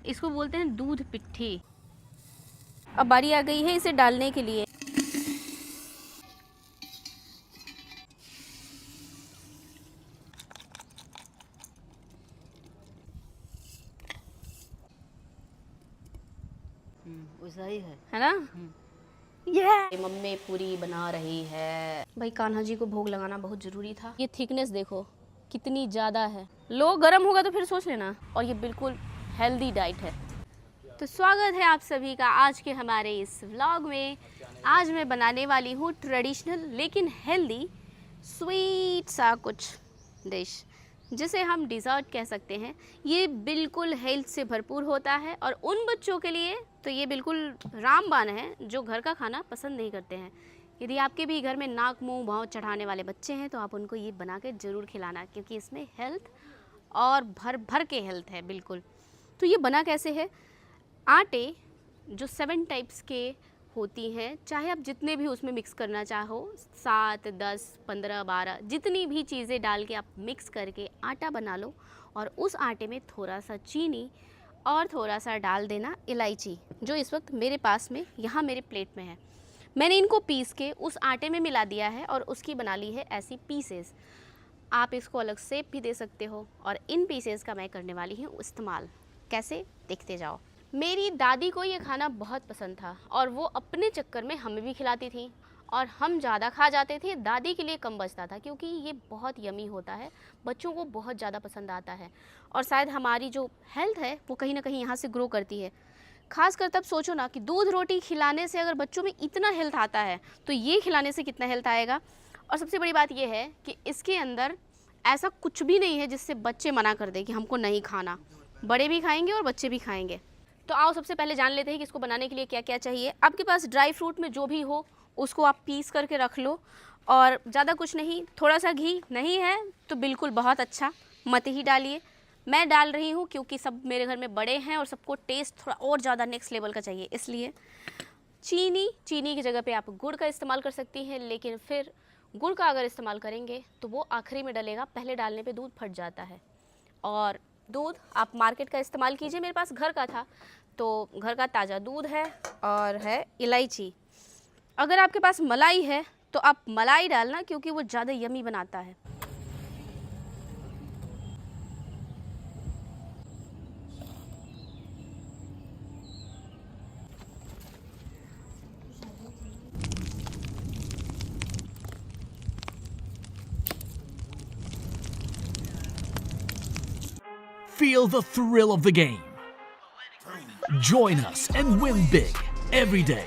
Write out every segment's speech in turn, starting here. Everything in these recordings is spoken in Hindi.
इसको बोलते हैं दूध पिट्ठी। अब बारी आ गई है इसे डालने के लिए। वैसा ही है ना? ये मम्मी पूरी बना रही है। भाई कान्हा जी को भोग लगाना बहुत जरूरी था। ये थिकनेस देखो कितनी ज़्यादा है। लो गर्म होगा तो फिर सोच लेना। और ये बिल्कुल हेल्दी डाइट है। तो स्वागत है आप सभी का आज के हमारे इस व्लॉग में। आज मैं बनाने वाली हूँ ट्रेडिशनल लेकिन हेल्दी स्वीट सा कुछ डिश, जिसे हम डिज़र्ट कह सकते हैं। ये बिल्कुल हेल्थ से भरपूर होता है और उन बच्चों के लिए तो ये बिल्कुल रामबाण है जो घर का खाना पसंद नहीं करते हैं। यदि आपके भी घर में नाक मुंह भाव चढ़ाने वाले बच्चे हैं तो आप उनको ये बना के ज़रूर खिलाना, क्योंकि इसमें हेल्थ और भर भर के हेल्थ है बिल्कुल। तो ये बना कैसे है? आटे जो 7 टाइप्स के होती हैं, चाहे आप जितने भी उसमें मिक्स करना चाहो, 7, 10, 15, 12 जितनी भी चीज़ें डाल के आप मिक्स करके आटा बना लो। और उस आटे में थोड़ा सा चीनी और थोड़ा सा डाल देना इलायची, जो इस वक्त मेरे पास में यहाँ मेरे प्लेट में है। मैंने इनको पीस के उस आटे में मिला दिया है और उसकी बना ली है ऐसी पीसेस। आप इसको अलग शेप भी दे सकते हो। और इन पीसेस का मैं करने वाली हूँ इस्तेमाल। कैसे, देखते जाओ। मेरी दादी को ये खाना बहुत पसंद था और वो अपने चक्कर में हमें भी खिलाती थी और हम ज़्यादा खा जाते थे। दादी के लिए कम बचता था क्योंकि ये बहुत यमी होता है, बच्चों को बहुत ज़्यादा पसंद आता है। और शायद हमारी जो हेल्थ है वो कहीं ना कहीं यहाँ से ग्रो करती है। खासकर तब सोचो ना कि दूध रोटी खिलाने से अगर बच्चों में इतना हेल्थ आता है तो ये खिलाने से कितना हेल्थ आएगा। और सबसे बड़ी बात ये है कि इसके अंदर ऐसा कुछ भी नहीं है जिससे बच्चे मना कर दें कि हमको नहीं खाना। बड़े भी खाएंगे और बच्चे भी खाएंगे। तो आओ सबसे पहले जान लेते हैं कि इसको बनाने के लिए क्या क्या चाहिए। आपके पास ड्राई फ्रूट में जो भी हो उसको आप पीस करके रख लो। और ज़्यादा कुछ नहीं, थोड़ा सा घी नहीं है तो बिल्कुल बहुत अच्छा, मत ही डालिए। मैं डाल रही हूँ क्योंकि सब मेरे घर में बड़े हैं और सबको टेस्ट थोड़ा और ज़्यादा नेक्स्ट लेवल का चाहिए, इसलिए। चीनी की जगह पे आप गुड़ का इस्तेमाल कर सकती हैं, लेकिन फिर गुड़ का अगर इस्तेमाल करेंगे तो वो आखिरी में डलेगा, पहले डालने पे दूध फट जाता है। और दूध आप मार्केट का इस्तेमाल कीजिए। मेरे पास घर का था तो घर का ताज़ा दूध है और है इलायची। अगर आपके पास मलाई है तो आप मलाई डालना क्योंकि वो ज़्यादा यमी बनाता है। Feel the thrill of the game. Join us and win big every day.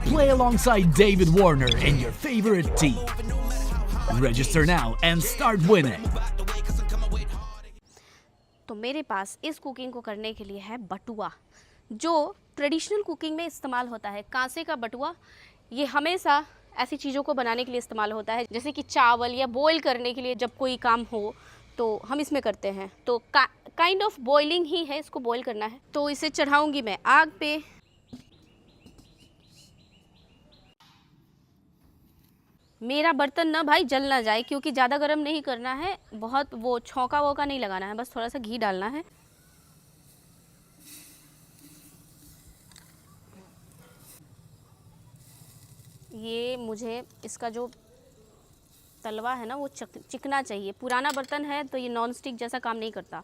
Play alongside David Warner and your favorite team. Register now and start winning. तो मेरे पास इस कुकिंग को करने के लिए है बटुआ, जो ट्रेडिशनल कुकिंग में इस्तेमाल होता है। कांसे का बटुआ ये हमेशा ऐसी चीज़ों को बनाने के लिए इस्तेमाल होता है, जैसे कि चावल या बॉईल करने के लिए। जब कोई काम हो तो हम इसमें करते हैं। तो काइंड ऑफ बॉइलिंग ही है, इसको बॉईल करना है। तो इसे चढ़ाऊंगी मैं आग पे। मेरा बर्तन ना भाई जल ना जाए, क्योंकि ज़्यादा गर्म नहीं करना है, बहुत वो छौंका वोका नहीं लगाना है, बस थोड़ा सा घी डालना है। ये मुझे इसका जो तलवा है ना वो चिकना चाहिए। पुराना बर्तन है तो ये नॉन स्टिक जैसा काम नहीं करता।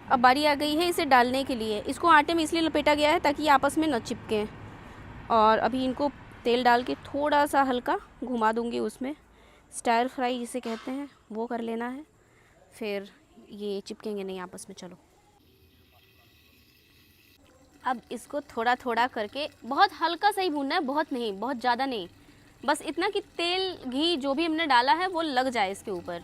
अब बारी आ गई है इसे डालने के लिए। इसको आटे में इसलिए लपेटा गया है ताकि ये आपस में न चिपके। और अभी इनको तेल डाल के थोड़ा सा हल्का घुमा दूंगी उसमें। स्टायर फ्राई जिसे कहते हैं वो कर लेना है, फिर ये चिपकेंगे नहीं आपस में। चलो अब इसको थोड़ा थोड़ा करके बहुत हल्का सा ही भूनना है, बहुत नहीं, बहुत ज़्यादा नहीं, बस इतना कि तेल घी जो भी हमने डाला है वो लग जाए इसके ऊपर।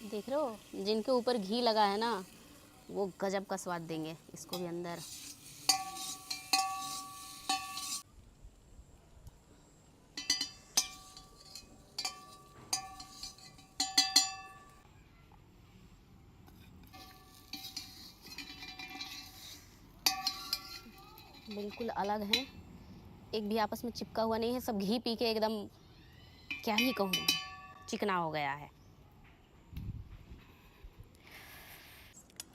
देख रहे हो, जिनके ऊपर घी लगा है ना वो गजब का स्वाद देंगे इसको भी अंदर। बिल्कुल अलग हैं, एक भी आपस में चिपका हुआ नहीं है, सब घी पी के एकदम क्या ही कहूँ चिकना हो गया है।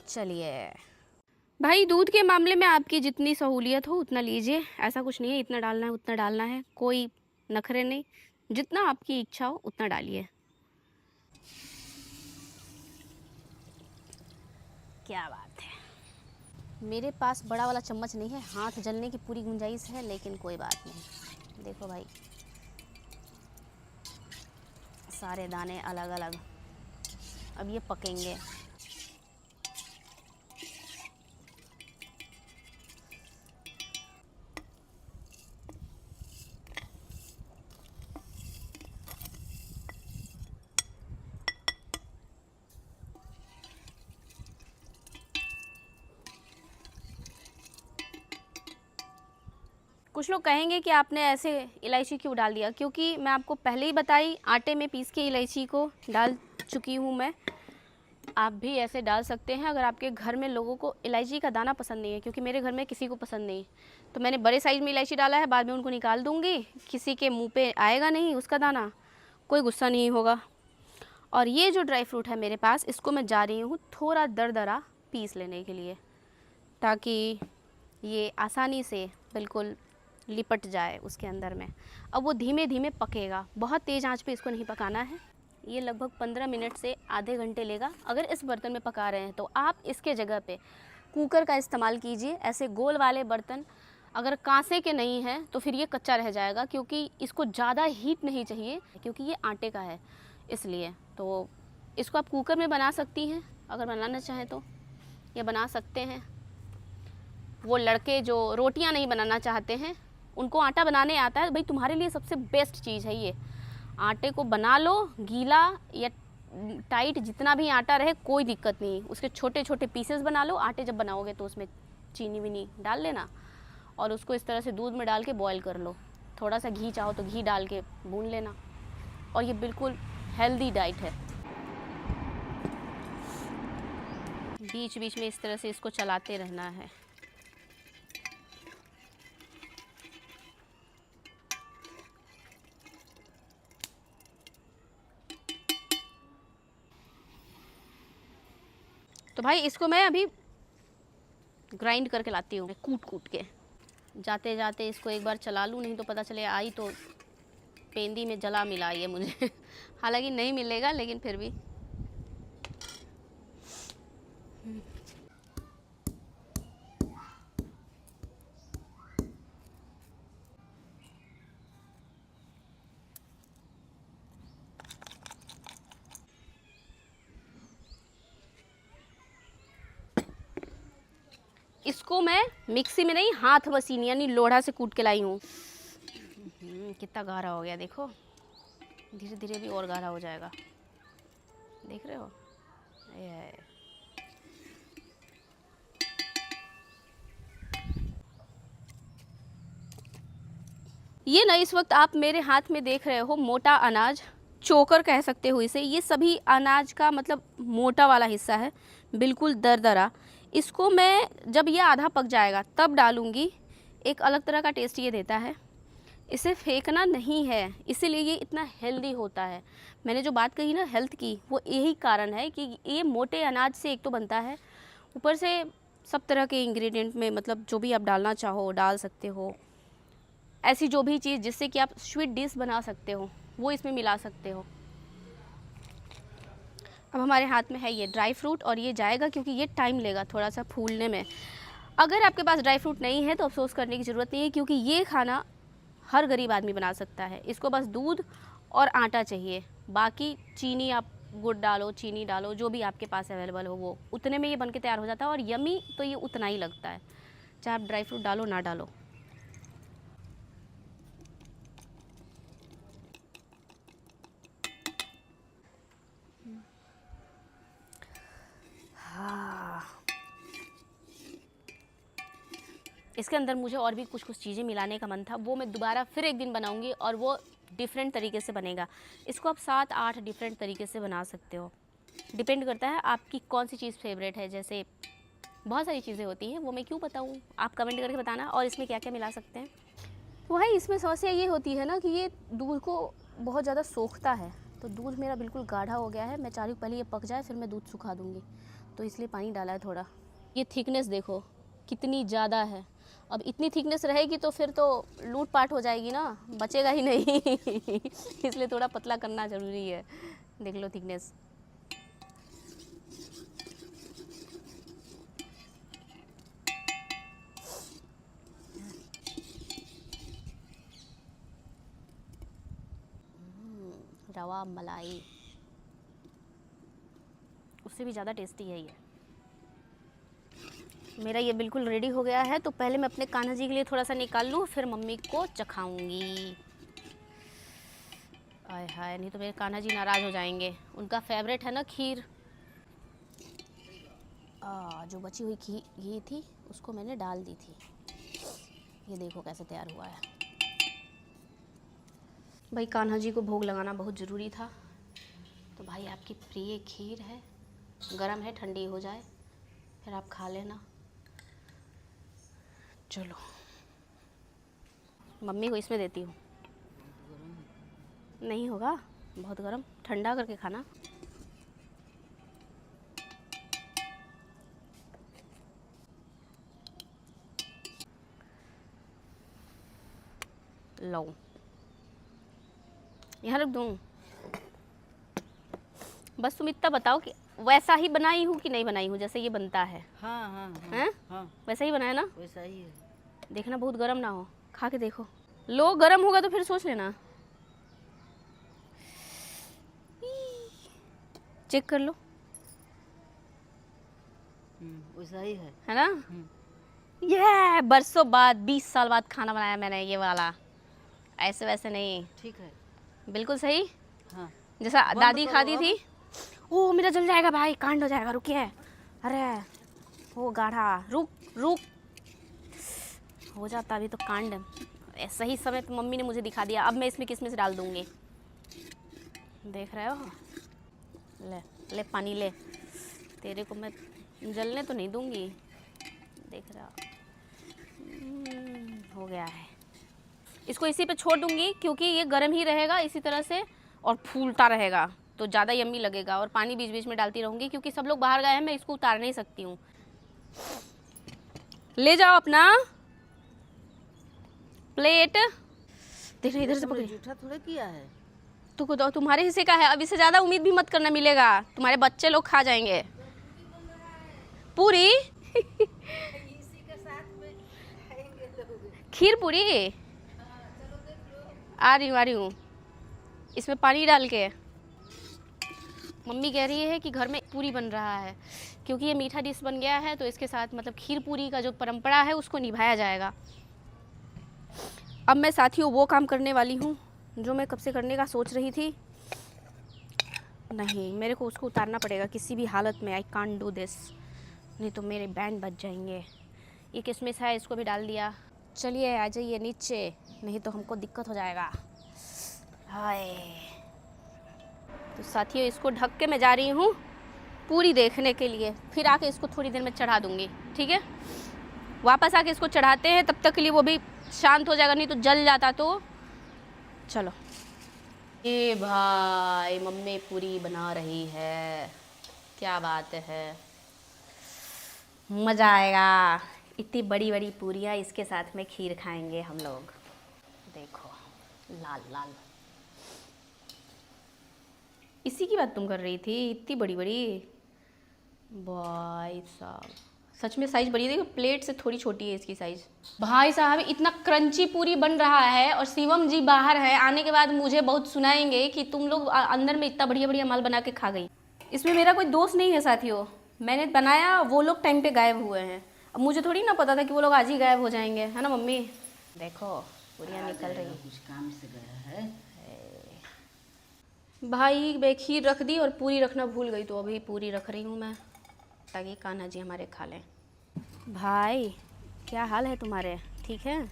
चलिए भाई, दूध के मामले में आपकी जितनी सहूलियत हो उतना लीजिए, ऐसा कुछ नहीं है इतना डालना है उतना डालना है, कोई नखरे नहीं, जितना आपकी इच्छा हो उतना डालिए। क्या बात है, मेरे पास बड़ा वाला चम्मच नहीं है, हाथ जलने की पूरी गुंजाइश है, लेकिन कोई बात नहीं। देखो भाई, सारे दाने अलग अलग, अब ये पकेंगे। कुछ लोग कहेंगे कि आपने ऐसे इलायची क्यों डाल दिया, क्योंकि मैं आपको पहले ही बताई आटे में पीस के इलायची को डाल चुकी हूँ मैं। आप भी ऐसे डाल सकते हैं अगर आपके घर में लोगों को इलायची का दाना पसंद नहीं है, क्योंकि मेरे घर में किसी को पसंद नहीं, तो मैंने बड़े साइज़ में इलायची डाला है, बाद में उनको निकाल दूँगी, किसी के मुँह पे आएगा नहीं उसका दाना, कोई गुस्सा नहीं होगा। और ये जो ड्राई फ्रूट है मेरे पास, इसको मैं जा रही हूँ थोड़ा दरदरा पीस लेने के लिए, ताकि ये आसानी से बिल्कुल लिपट जाए उसके अंदर में। अब वो धीमे धीमे पकेगा, बहुत तेज़ आंच पे इसको नहीं पकाना है। ये लगभग 15 मिनट से आधे घंटे लेगा। अगर इस बर्तन में पका रहे हैं तो आप इसके जगह पे कुकर का इस्तेमाल कीजिए। ऐसे गोल वाले बर्तन अगर कांसे के नहीं हैं तो फिर ये कच्चा रह जाएगा, क्योंकि इसको ज़्यादा हीट नहीं चाहिए, क्योंकि ये आटे का है इसलिए। तो इसको आप कुकर में बना सकती हैं अगर बनाना चाहें तो, या बना सकते हैं। वो लड़के जो रोटियां नहीं बनाना चाहते हैं, उनको आटा बनाने आता है, भाई तुम्हारे लिए सबसे बेस्ट चीज़ है ये। आटे को बना लो, गीला या टाइट जितना भी आटा रहे कोई दिक्कत नहीं, उसके छोटे छोटे पीसेस बना लो। आटे जब बनाओगे तो उसमें चीनी विनी डाल लेना, और उसको इस तरह से दूध में डाल के बॉईल कर लो। थोड़ा सा घी चाहो तो घी डाल के भून लेना, और ये बिल्कुल हेल्दी डाइट है। बीच बीच में इस तरह से इसको चलाते रहना है। तो भाई इसको मैं अभी ग्राइंड करके लाती हूँ, कूट कूट के। जाते जाते इसको एक बार चला लूँ, नहीं तो पता चले आई तो पेंदी में जला मिला ये मुझे हालांकि नहीं मिलेगा, लेकिन फिर भी। इसको मैं मिक्सी में नहीं, हाथ मशीन यानी लोढ़ा से कूट के लाई हूँ। कितना गाढ़ा हो गया देखो, धीरे धीरे भी और गाढ़ा हो जाएगा, देख रहे हो ये ना इस वक्त आप मेरे हाथ में देख रहे हो मोटा अनाज, चोकर कह सकते हो इसे। ये सभी अनाज का मतलब मोटा वाला हिस्सा है, बिल्कुल दरदरा। इसको मैं जब ये आधा पक जाएगा तब डालूंगी, एक अलग तरह का टेस्ट ये देता है। इसे फेंकना नहीं है, इसीलिए ये इतना हेल्दी होता है। मैंने जो बात कही ना हेल्थ की, वो यही कारण है कि ये मोटे अनाज से एक तो बनता है, ऊपर से सब तरह के इंग्रेडिएंट में मतलब जो भी आप डालना चाहो डाल सकते हो। ऐसी जो भी चीज़ जिससे कि आप स्वीट डिश बना सकते हो वो इसमें मिला सकते हो। अब हमारे हाथ में है ये ड्राई फ्रूट, और ये जाएगा क्योंकि ये टाइम लेगा थोड़ा सा फूलने में। अगर आपके पास ड्राई फ्रूट नहीं है तो अफसोस करने की ज़रूरत नहीं है, क्योंकि ये खाना हर गरीब आदमी बना सकता है। इसको बस दूध और आटा चाहिए, बाकी चीनी आप गुड़ डालो, चीनी डालो, जो भी आपके पास अवेलेबल हो वो, उतने में ये बन के तैयार हो जाता है। और यमी तो ये उतना ही लगता है, चाहे आप ड्राई फ्रूट डालो ना डालो। इसके अंदर मुझे और भी कुछ चीज़ें मिलाने का मन था, वो मैं दोबारा फिर एक दिन बनाऊंगी, और वो डिफरेंट तरीके से बनेगा। इसको आप 7-8 डिफरेंट तरीके से बना सकते हो, डिपेंड करता है आपकी कौन सी चीज़ फेवरेट है। जैसे बहुत सारी चीज़ें होती हैं, वो मैं क्यों बताऊँ, आप कमेंट करके बताना। और इसमें क्या क्या मिला सकते हैं। तो भाई इसमें समस्या ये होती है ना कि ये दूध को बहुत ज़्यादा सोखता है। तो दूध मेरा बिल्कुल गाढ़ा हो गया है। मैं चाह रही हूँ पहले ये पक जाए फिर मैं दूध सुखा दूँगी, तो इसलिए पानी डाला है थोड़ा। ये थिकनेस देखो कितनी ज़्यादा है। अब इतनी थिकनेस रहेगी तो फिर तो लूट पाट हो जाएगी ना, बचेगा ही नहीं इसलिए थोड़ा पतला करना ज़रूरी है। देख लो थिकनेस। रवा मलाई उससे भी ज़्यादा टेस्टी है ये। मेरा ये बिल्कुल रेडी हो गया है। तो पहले मैं अपने कान्हा जी के लिए थोड़ा सा निकाल लूँ, फिर मम्मी को चखाऊंगी। आय हाय, नहीं तो मेरे कान्हा जी नाराज़ हो जाएंगे। उनका फेवरेट है ना खीर। जो बची हुई घी थी उसको मैंने डाल दी थी। ये देखो कैसे तैयार हुआ है। भाई कान्हा जी को भोग लगाना बहुत ज़रूरी था। तो भाई आपकी प्रिय खीर है, गरम है, ठंडी हो जाए फिर आप खा लेना। चलो मम्मी को इसमें देती हूँ। नहीं होगा, बहुत गरम, ठंडा करके खाना। लो यहाँ रख दूँ। बस तुम इतना बताओ कि वैसा ही बनाई हूँ कि नहीं बनाई हूँ जैसे ये बनता है। हाँ हाँ हाँ, हैं? हाँ वैसा ही बनाया ना? वैसा ही है। देखना बहुत गरम ना हो, खा के देखो। लो गरम होगा तो फिर सोच लेना। चेक कर लो, वैसा ही है ना? ये बरसों बाद 20 साल बाद खाना बनाया मैंने ये वाला, ऐसे वैसे नहीं। ठीक है, बिल्कुल सही। हाँ जैसा बंद दादी करो खाती अब। थी। ओ मेरा जल जाएगा भाई, कांड हो जाएगा, रुकिए। अरे वो गाढ़ा, रुक रुक, हो जाता अभी तो कांड। सही समय पे मम्मी ने मुझे दिखा दिया। अब मैं इसमें किसमिस डाल दूंगी, देख रहे हो। ले ले पानी ले, तेरे को मैं जलने तो नहीं दूंगी, देख रहा। हो गया है। इसको इसी पे छोड़ दूंगी क्योंकि ये गर्म ही रहेगा इसी तरह से और फूलता रहेगा तो ज़्यादा यम्मी लगेगा। और पानी बीच बीच में डालती रहूँगी क्योंकि सब लोग बाहर गए हैं, मैं इसको उतार नहीं सकती हूँ। ले जाओ अपना प्लेट। देख रहे इधर से पकड़े, जूठा थोड़े किया है। तो तुम्हारे हिस्से का है। अब इससे ज़्यादा उम्मीद भी मत करना मिलेगा, तुम्हारे बच्चे लोग खा जाएंगे पूरी खीर पूरी। आ रही हूँ। इसमें पानी डाल के मम्मी कह रही है कि घर में पूरी बन रहा है क्योंकि ये मीठा डिश बन गया है, तो इसके साथ मतलब खीर पूरी का जो परंपरा है उसको निभाया जाएगा। अब मैं साथियों वो काम करने वाली हूँ जो मैं कब से करने का सोच रही थी। नहीं, मेरे को उसको उतारना पड़ेगा किसी भी हालत में। आई कांट डू दिस, नहीं तो मेरे बैंड बज जाएंगे। ये किशमिश है, इसको भी डाल दिया। चलिए आ जाइए नीचे, नहीं तो हमको दिक्कत हो जाएगा। हाय, तो साथियों इसको ढक के मैं जा रही हूँ पूरी देखने के लिए, फिर आके इसको थोड़ी देर में चढ़ा दूँगी। ठीक है, वापस आके इसको चढ़ाते हैं, तब तक के लिए वो भी शांत हो जाएगा, नहीं तो जल जाता। तो चलो। ये भाई मम्मी पूरी बना रही है, क्या बात है, मज़ा आएगा। इतनी बड़ी बड़ी पूरियाँ, इसके साथ में खीर खाएंगे हम लोग। देखो लाल लाल, इसी की बात तुम कर रही थी, इतनी बड़ी बड़ी। भाई साहब सच में साइज़ बड़ी है, देखो प्लेट से थोड़ी छोटी है इसकी साइज़। भाई साहब इतना क्रंची पूरी बन रहा है और शिवम जी बाहर है, आने के बाद मुझे बहुत सुनाएंगे कि तुम लोग अंदर में इतना बढ़िया बढ़िया माल बना के खा गई। इसमें मेरा कोई दोस्त नहीं है साथियों, मैंने बनाया, वो लोग टाइम पे गायब हुए हैं। अब मुझे थोड़ी ना पता था कि वो लोग आज ही गायब हो जाएंगे, है ना मम्मी। देखो पूरियाँ निकल रही हैं। कुछ काम से गया है भाई मैं खीर रख दी और पूरी रखना भूल गई, तो अभी पूरी रख रही हूँ मैं ताकि कान्हा जी हमारे खा लें। भाई क्या हाल है तुम्हारे, ठीक है?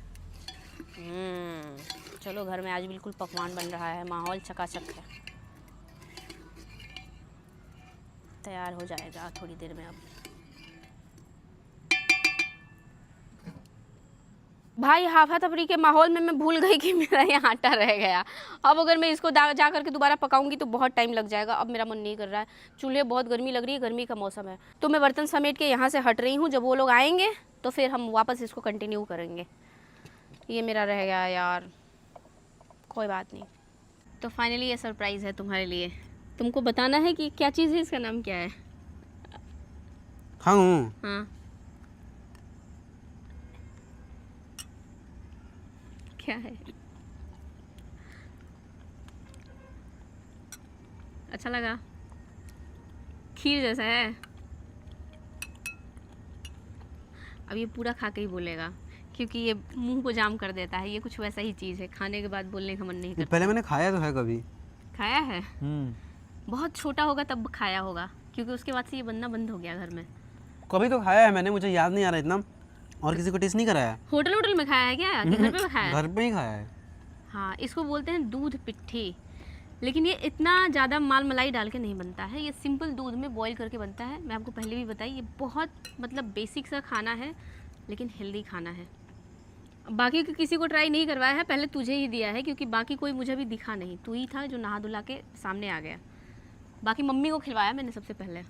चलो घर में आज बिल्कुल पकवान बन रहा है, माहौल चकाचक है। तैयार हो जाएगा थोड़ी देर में। अब भाई हाफा तफरी के माहौल में मैं भूल गई कि मेरा ये आटा रह गया। अब अगर मैं इसको जा करके दोबारा पकाऊंगी तो बहुत टाइम लग जाएगा। अब मेरा मन नहीं कर रहा है, चूल्हे बहुत गर्मी लग रही है, गर्मी का मौसम है। तो मैं बर्तन समेट के यहाँ से हट रही हूँ, जब वो लोग आएंगे तो फिर हम वापस इसको कंटिन्यू करेंगे। ये मेरा रह गया यार, कोई बात नहीं। तो फाइनली ये सरप्राइज़ है तुम्हारे लिए। तुमको बताना है कि क्या चीज़ है, इसका नाम क्या है? हाँ क्या है? अच्छा लगा? खीर जैसा है। अब ये पूरा खा के ही बोलेगा, क्योंकि ये मुंह को जाम कर देता है। ये कुछ वैसा ही चीज़ है, खाने के बाद बोलने का मन नहीं करता। पहले मैंने खाया तो है कभी। खाया है? बहुत छोटा होगा तब खाया होगा, क्योंकि उसके बाद से ये बनना बंद हो गया घर में। कभी तो खाया है मैंने, मुझे याद नहीं आ रहा इतना, और किसी को टेस्ट नहीं कराया। होटल में खाया है क्या, कि घर पे खाया है? घर पे ही खाया है। हाँ, इसको बोलते हैं दूध पिट्ठी। लेकिन ये इतना ज़्यादा माल मलाई डाल के नहीं बनता है, ये सिंपल दूध में बॉईल करके बनता है। मैं आपको पहले भी बताई, ये बहुत मतलब बेसिक सा खाना है, लेकिन हेल्दी खाना है। बाकी किसी को ट्राई नहीं करवाया है, पहले तुझे ही दिया है, क्योंकि बाकी कोई मुझे भी दिखा नहीं। तू ही था जो नहा धुला के सामने आ गया। बाकी मम्मी को खिलवाया मैंने सबसे पहले।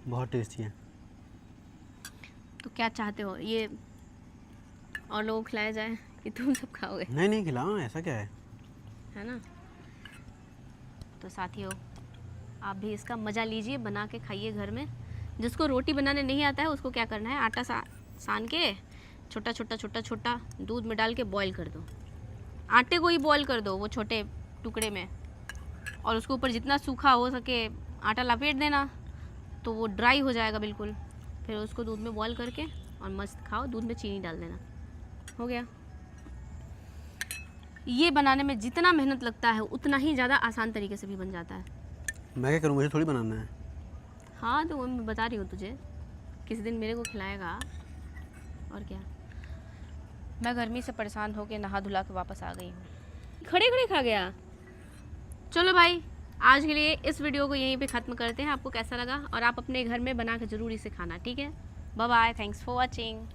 बहुत टेस्टी है। तो क्या चाहते हो, ये और लोगों को खिलाया जाए कि तुम सब खाओगे? नहीं खिलाओ, ऐसा क्या है ना। तो साथियों, आप भी इसका मज़ा लीजिए, बना के खाइए घर में। जिसको रोटी बनाने नहीं आता है उसको क्या करना है, आटा सान के छोटा छोटा दूध में डाल के बॉईल कर दो। आटे को ही बॉईल कर दो वो छोटे टुकड़े में, और उसके ऊपर जितना सूखा हो सके आटा लपेट देना, तो वो ड्राई हो जाएगा बिल्कुल। फिर उसको दूध में बॉईल करके और मस्त खाओ। दूध में चीनी डाल देना, हो गया। ये बनाने में जितना मेहनत लगता है उतना ही ज़्यादा आसान तरीके से भी बन जाता है। मैं क्या करूँ, मुझे थोड़ी बनाना है। हाँ, तो मैं बता रही हूँ तुझे, किसी दिन मेरे को खिलाएगा। और क्या, मैं गर्मी से परेशान होकर नहा धुला के वापस आ गई हूँ। खड़े खा गया। चलो भाई, आज के लिए इस वीडियो को यहीं पे ख़त्म करते हैं। आपको कैसा लगा, और आप अपने घर में बना के ज़रूर इसे खाना, ठीक है? Bye bye, thanks for watching.